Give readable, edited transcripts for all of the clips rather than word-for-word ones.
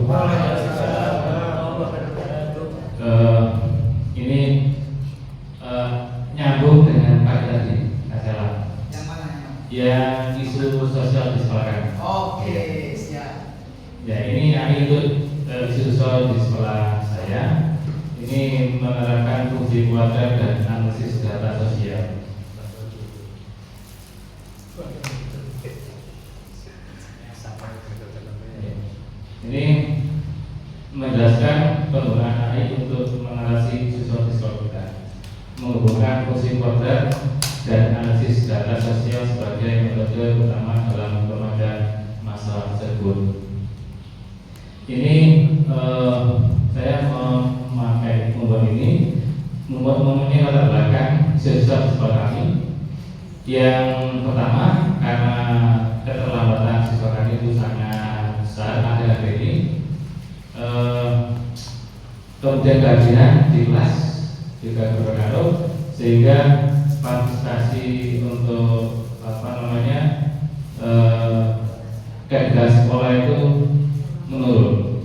wabarakatuh. Ini nyambung dengan pagi tadi, masalah. Yang mana? Yang isu sosial di sekolah kami. Oke, siap. Ya, ini ikut isu sosial di sekolah saya. Ini menerapkan fungsi keluarga dan analisis data sosial. Ini menjelaskan penggunaan AI untuk mengatasi isu sosial di sekolah kita, menghubungkan fungsi keluarga dan analisis data sosial sebagai metode utama dalam pemecahan masalah tersebut. Ini saya membuat ini latar belakang isu sosial di sekolah kami. Yang pertama, karena keterlambatan siswa kami itu sangat besar akhir-akhir ini. Kemudian kajian di kelas juga berpengaruh, sehingga partisipasi untuk kegiatan sekolah itu menurun,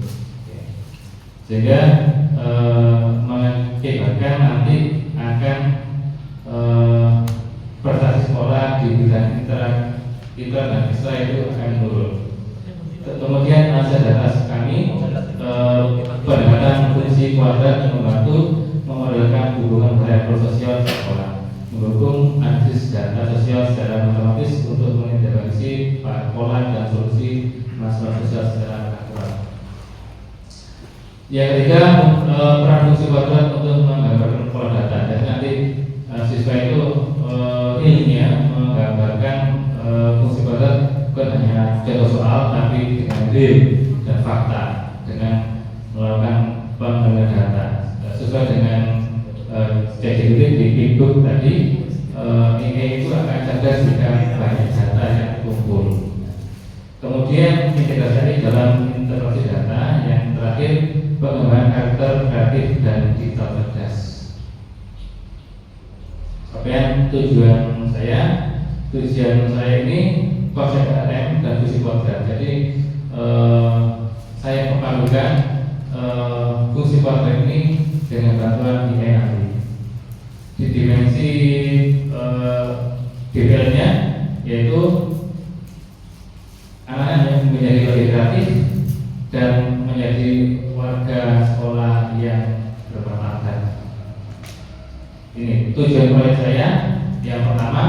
sehingga mengakibatkan nanti akan prestasi sekolah di bidang inter dan ekstra itu akan menurun. Kemudian hasil data kami pendekatan fungsi keluarga membantu memodelkan hubungan variabel sosial sekolah, mendukung analisis data sosial secara matematis untuk mengintervensi pola dan solusi masalah sosial secara akurat. Yang ketiga, peran fungsi keluarga untuk menggambarkan pola data. Jadi nanti siswa itu ilmiah menggambarkan fungsi keluarga bukan hanya contoh soal, tapi dengan real dan fakta, dengan melakukan pengambilan data sesuai dengan ChatGPT di Big tadi. Ini itu akan cerdas jika banyak data yang kumpul. Kemudian integrasi dalam interpretasi data. Yang terakhir, pengembangan karakter kreatif dan digital cerdas. Kemudian tujuan saya ini konsep RM dan visi keluarga. Jadi saya memperlukan fungsi keluarga ini dengan bantuan AI nanti. Di dimensi detailnya, yaitu anak yang menjadi lebih kreatif dan menjadi warga sekolah yang bermartabat. Ini tujuan proyek saya. Yang pertama,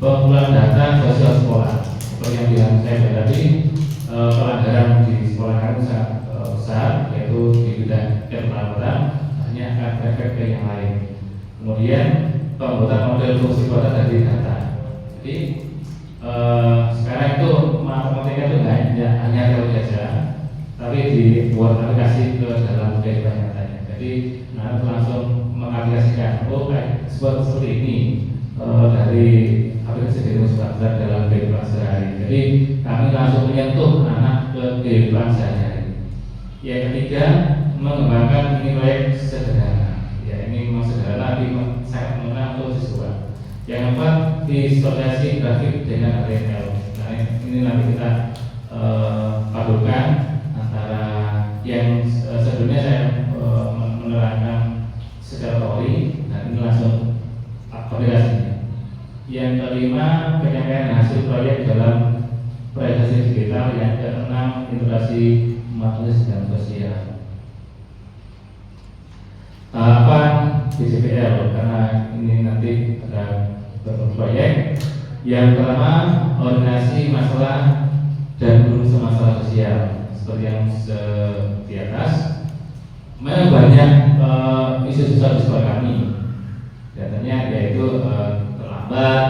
pengumpulan data sosial sekolah. Seperti yang bilang saya tadi, pelanggaran di sekolah kami sangat besar, yaitu di bidang keperawatan, hanya akan efek yang lain. Kemudian pembuatan model fungsi keluarga dari data. Jadi sekarang itu matematika itu hanya teori saja, tapi dibuat aplikasi ke dalam kehidupan nyatanya. Jadi langsung mengaplikasikan seperti ini dari aplikasi Demus Belajar dalam kehidupan sehari. Jadi kami langsung menyentuh anak ke kehidupan sehari-hari. Yang ketiga, mengembangkan nilai sederhana. Ya, ini memang sederhana tapi sangat mengenal untuk siswa. Yang keempat, visualisasi grafik dengan HTML. Nah, ini nanti kita padukan antara yang sebelumnya saya menerangkan secara teori, dan ini langsung aplikasinya. Yang kelima, penyampaian hasil proyek dalam presentasi digital. Yang keenam, integrasi matematis dan sosial. Tahapan BCPL, karena ini nanti ada beberapa proyek. Yang pertama, koordinasi masalah dan urusan masalah sosial seperti yang di atas. Memang banyak isu sosial di sekolah kami. Datanya yaitu terlambat,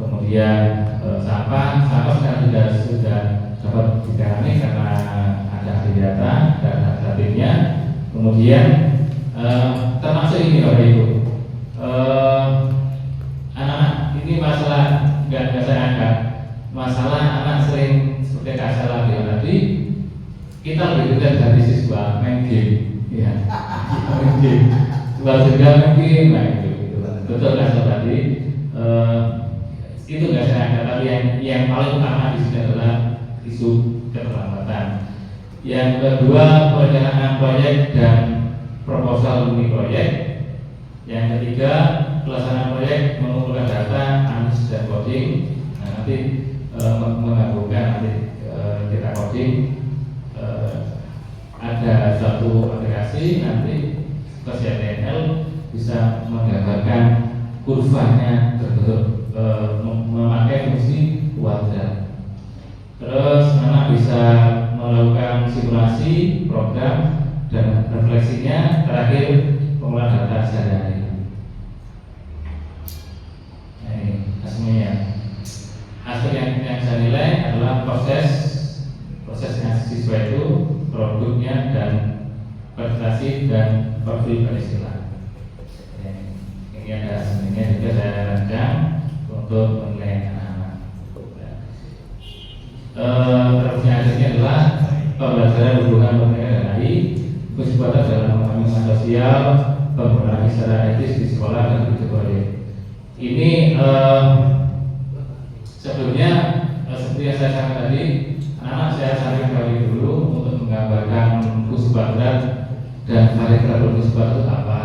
kemudian sampah sekarang sudah dapat ditangani karena ada ahli data dan administratifnya. Kemudian termasuk ini Bapak Ibu, anak-anak ini masalah nggak saya angkat, masalah anak sering seperti Kak Salah bilang tadi, kita lebih dekat dari siswa main game, ya, main game, juga main game, betul Kak Salah tadi, itu nggak saya angkat, tapi yang paling utama di sini adalah isu keterlambatan. Yang kedua, perencanaan proyek dan proposal unit proyek. Yang ketiga, pelaksanaan proyek mengumpulkan data, analisis dan coding. Nah, nanti menggabungkan nanti kita coding. Ada suatu aplikasi nanti HTML bisa menggambarkan kurvanya berbentuk memakai fungsi kuadrat. Terus anak bisa melakukan simulasi program dan refleksinya. Terakhir, pengolahan data sehari-hari. Nah, ini hasilnya. Hasil yang saya nilai adalah prosesnya siswa itu, produknya dan presentasi dan profil peristiwa. Ini ada hasilnya juga saya rancang untuk menilai anak-anak. Hasilnya adalah pembelajaran hubungan mereka dan AI, kesempatan dalam memahami sosial, penggunaan secara etis di sekolah dan di proyek. Ini sebelumnya seperti yang saya sampaikan tadi, anak saya sampaikan kali dulu untuk menggambarkan fungsi kuadrat dan variabel fungsi kuadrat itu apa,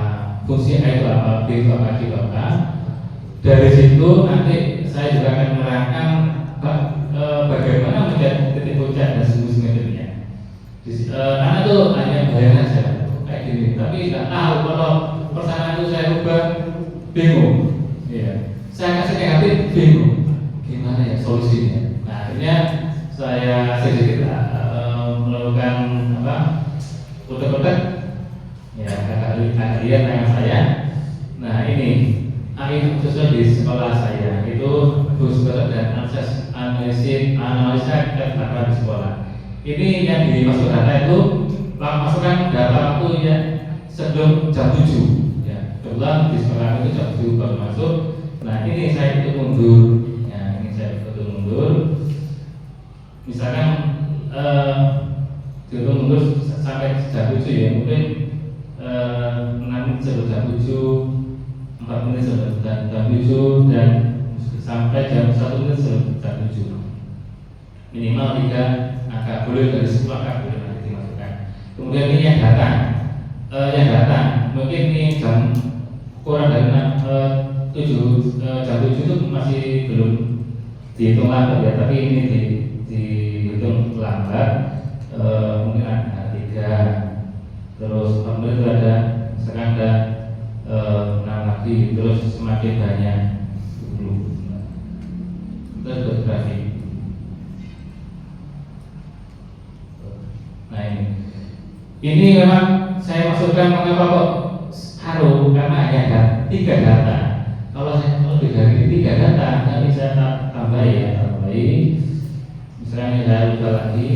fungsi A itu apa, B itu apa, C itu apa. Dari situ nanti saya juga akan menerangkan bagaimana menjadi titik puncak dan sumbu simetrinya. Anak tuh hanya bayang aja kayak gini, tapi nggak tahu kalau persamaan itu saya ubah, bingung. Iya. Saya kasih negatif, bingung. Gimana ya solusinya? Nah, akhirnya saya sedikit melakukan utek-utek. Ya, kakak lihat tangan saya. Nah, ini AI khususnya di sekolah saya itu khusus dan analisa data di sekolah. Ini yang dimasukkan data itu masukkan data waktu ya sebelum jam 7 ya. Kebetulan di sekolah itu jam 7 baru masuk. Nah, ini saya hitung mundur. Ya, ini saya hitung mundur. Misalkan hitung mundur sampai jam 7 ya, mungkin 6 menit sebelum jam 7, 4 menit sebelum jam 7 dan sampai jam 1 menit sebelum jam 7. Minimal 3 angka, boleh dari 10 angka boleh nanti dimasukkan. Kemudian ini yang datang mungkin ini jam kurang dari 7 itu masih belum dihitung lambat ya, tapi ini dihitung lambat. Mungkin ada 3, terus kemudian itu ada sekarang ada 6 lagi, terus semakin banyak 10. Terus grafik. Nah, ini memang saya masukkan mengapa kok haru, karena hanya ada 3 data. Kalau saya lebih dari 3 data, nanti saya tambahi. Misalnya saya ubah lagi.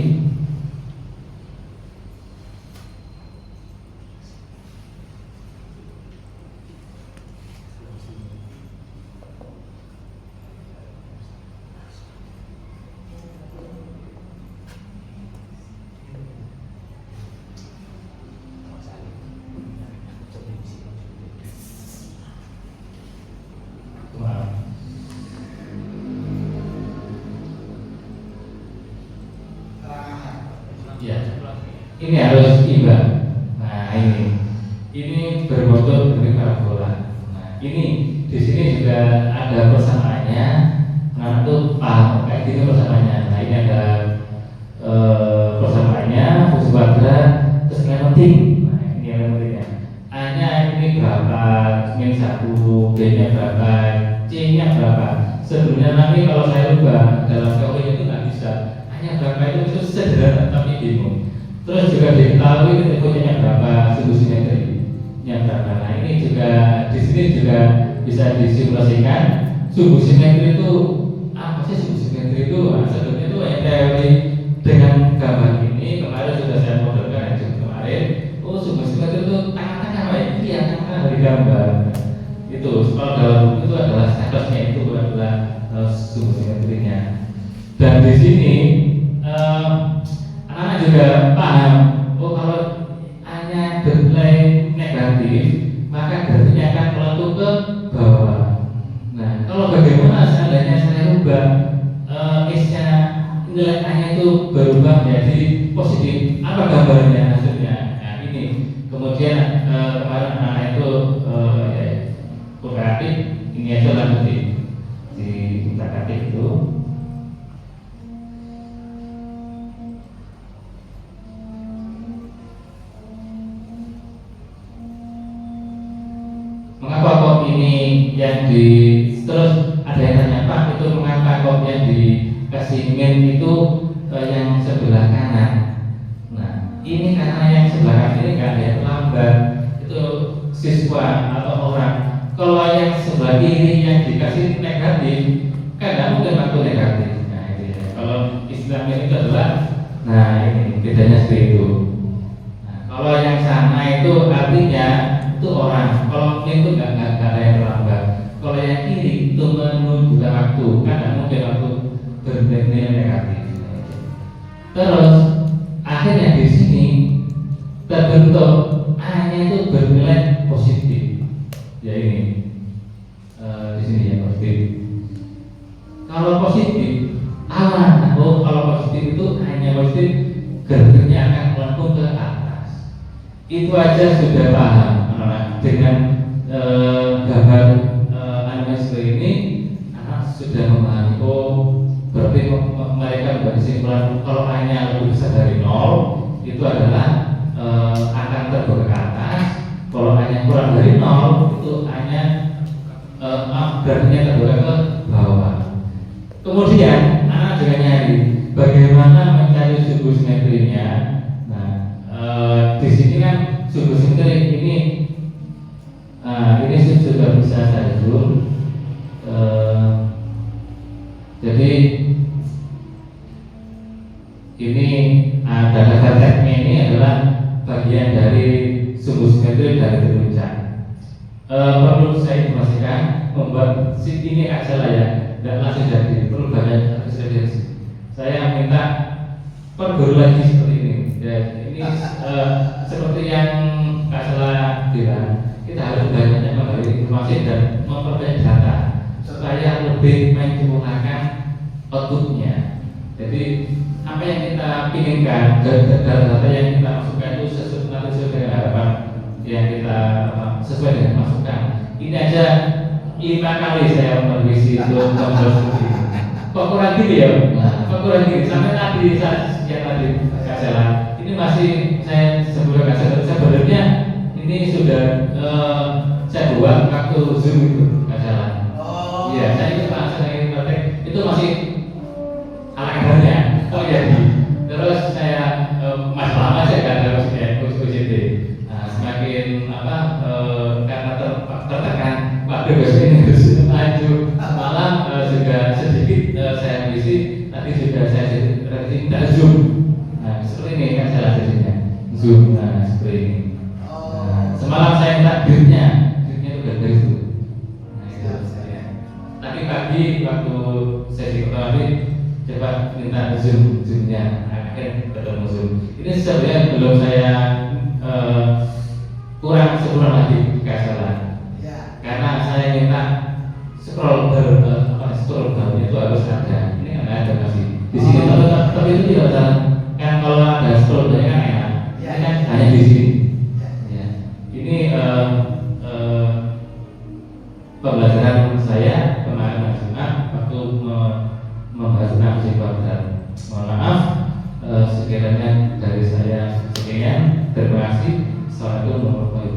Ya, ini harus imbang. Nah, ini berbentuk dari parabola. Nah, ini di sini juga ada persamaannya. Nah, itu paham kayak gini persamaannya. Nah, ini ada persamaannya, fungsi kuadrat, terus elementing. Nah, ini elementingnya. A-nya ini berapa, -1, B-nya berapa, C-nya berapa. Sebenarnya nanti kalau saya ubah dalam teori itu nggak bisa. Hanya berapa itu sederhana tapi bingung. Terus juga diketahui titik puncaknya berapa, sumbu simetrinya berapa. Nah, ini juga di sini juga bisa disimulasikan. Sumbu simetri itu apa sih? Sumbu simetri itu sebenarnya itu yang teori dengan gambar ini kemarin sudah saya modelkan kemarin. Oh, sumbu simetri itu tengah-tengah apa ya? Iya, tengah dari gambar. Itu kalau dalam buku itu adalah statusnya, itu adalah sumbu simetrinya. Dan di sini anak-anak juga paham, oh kalau hanya bernilai negatif maka grafiknya akan melengkung ke bawah. Nah, kalau bagaimana seandainya saya ubah S-nya nilai A-nya itu itu berubah menjadi positif. Apa gambarnya hasilnya? Nah ini. Kemudian kemarin anak itu kooperatif, ini aja langsung di kooperatif itu. Mengapa kok ini yang terus ada yang tanya, Pak, itu mengapa kok yang dikasih min itu yang sebelah kanan? Nah, ini karena yang sebelah kanan ini nggak ada yang terlambat, itu siswa atau orang. Kalau yang sebelah kiri yang dikasih negatif, kan nggak mungkin waktu negatif. Nah, itu ya. Kalau istilahnya itu adalah, nah ini bedanya seperti itu. Nah, kalau yang sana itu artinya itu orang. Kalau itu nggak ada yang terlambat. Kalau yang kiri itu menunjukkan waktu, kan nggak mungkin waktu bernilai negatif. Terus akhirnya di sini terbentuk A-nya itu bernilai positif. Ya ini di sini ya positif. Kalau positif aman. Kalau positif itu hanya positif, grafiknya akan melengkung ke atas. Itu aja sudah paham dengan gambar animasi ini, anak sudah memahami. Berarti mereka berkesimpulan kalau hanya lebih besar dari 0 itu adalah akan terbuka ke atas. Kalau hanya kurang dari 0 itu hanya grafiknya terbuka ke bawah. Kemudian anak juga nyari bagaimana mencari suku simetrinya. Nah, di sini kan suku simetri ini sudah bisa saya zoom. Jadi ini data vertexnya ini adalah bagian dari suku simetri dari puncak. Perlu saya informasikan, membuat sheet ini aja lah ya, tidak langsung jadi, perlu banyak referensi. Saya minta perguru lagi seperti ini. Ya, ini seperti yang Kak Sela bilang, kita harus banyak menggali informasi dan memperbanyak data supaya lebih menyempurnakan outputnya. Jadi apa yang kita inginkan, data yang kita masukkan itu sesuai dengan harapan yang kita sesuai dengan masukan. Ini aja 5 kali saya merevisi untuk studi. Kok kurang gini ya? Kok kurang gini? Sampai tadi Kak Sela, ini masih saya sebelum Kak Sela, sebenarnya ini sudah saya buat waktu Zoom itu Kak Sela. Iya, saya itu itu masih ala kadarnya. Oh iya. Terus saya masih lama saya nggak ada UCD. Nah, semakin karena tertekan waktu ini terus maju. Semalam juga sedikit saya isi, tadi sudah saya revisi Zoom. Nah, seperti ini kan saya hasilnya Zoom. Nah, seperti ini. Semalam saya minta duitnya itu dari itu. Tadi pagi waktu sesi pertama coba minta zoomnya, akhirnya ketemu zoom. Ini sebenarnya belum saya kurang sebulan lagi Kak Sela. Karena saya minta scroll down itu harus ada. Ini nggak ada masih di sini, tapi itu tidak ada. Kan kalau ada scroll down kan enak. Ini kan hanya di sini. Ya. Ini pembelajaran saya kemarin waktu membahas nafsi kuadrat. Mohon maaf sekiranya dari saya sekian. Terima kasih. Assalamualaikum warahmatullahi wabarakatuh.